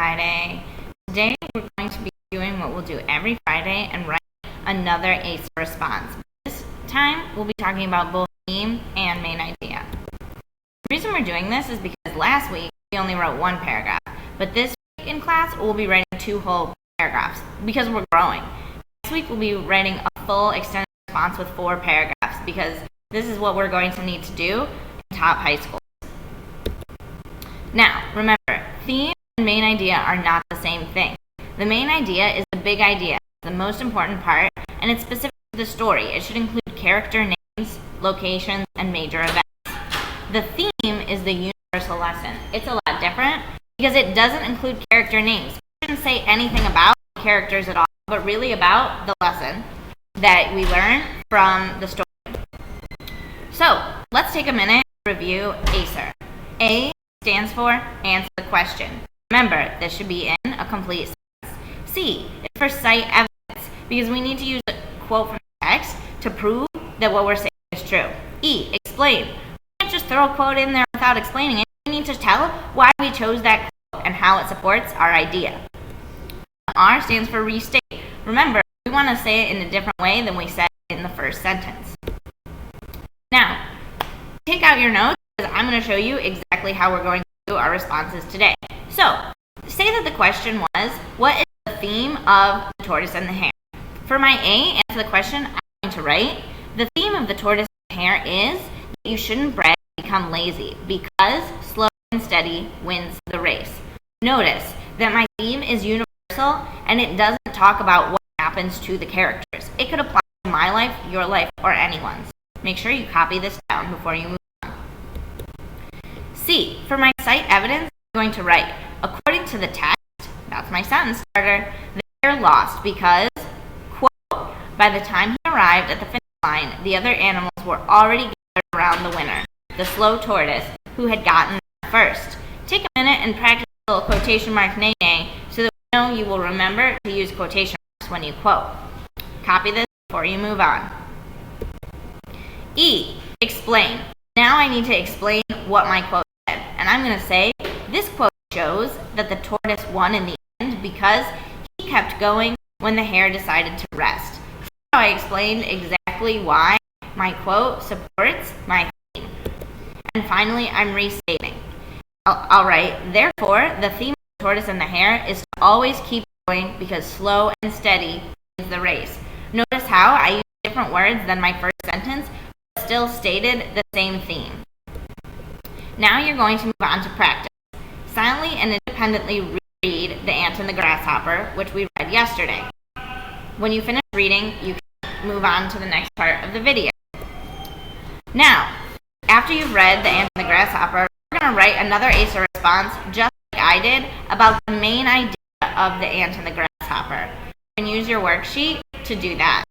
Friday. Today we're going to be doing what we'll do every Friday and write another ACE response. This time we'll be talking about both theme and main idea. The reason we're doing this is because last week we only wrote one paragraph, but this week in class we'll be writing 2 whole paragraphs because we're growing. Next week we'll be writing a full extended response with 4 paragraphs because this is what we're going to need to do in top high schools. Now, remember, theme and main idea are not the same thing. The main idea is the big idea, the most important part, and it's specific to the story. It should include character names, locations, and major events. The theme is the universal lesson. It's a lot different because it doesn't include character names. It shouldn't say anything about characters at all, but really about the lesson that we learn from the story. So, let's take a minute to review ACER. A stands for answer the question. Remember, this should be in a complete sentence. C is for cite evidence because we need to use a quote from the text to prove that what we're saying is true. E, explain. We can't just throw a quote in there without explaining it. We need to tell why we chose that quote and how it supports our idea. R stands for restate. Remember, we want to say it in a different way than we said in the first sentence. Now, take out your notes because I'm going to show you exactly how we're going to do our responses today. So, say that the question was, what is the theme of the tortoise and the hare? For my A, answer the question, I'm going to write, the theme of the tortoise and the hare is that you shouldn't brag and become lazy because slow and steady wins the race. Notice that my theme is universal and it doesn't talk about what happens to the characters. It could apply to my life, your life, or anyone's. Make sure you copy this down before you move on. C, for my cite evidence, I'm going to write, according to the text, that's my sentence starter, the hare lost because, quote, by the time he arrived at the finish line, the other animals were already gathered around the winner, the slow tortoise, who had gotten there first. Take a minute and practice a little quotation mark nay so that we know you will remember to use quotation marks when you quote. Copy this before you move on. E, explain. Now I need to explain what my quote said. And I'm going to say, this quote shows that the tortoise won in the end because he kept going when the hare decided to rest. So I explained exactly why my quote supports my theme. And finally, I'm restating. I'll write, therefore, the theme of the tortoise and the hare is to always keep going because slow and steady wins the race. Notice how I use different words than my first sentence, still stated the same theme. Now you're going to move on to practice. Silently and independently read The Ant and the Grasshopper, which we read yesterday. When you finish reading, you can move on to the next part of the video. Now, after you've read The Ant and the Grasshopper, we're going to write another ACER response, just like I did, about the main idea of The Ant and the Grasshopper. You can use your worksheet to do that.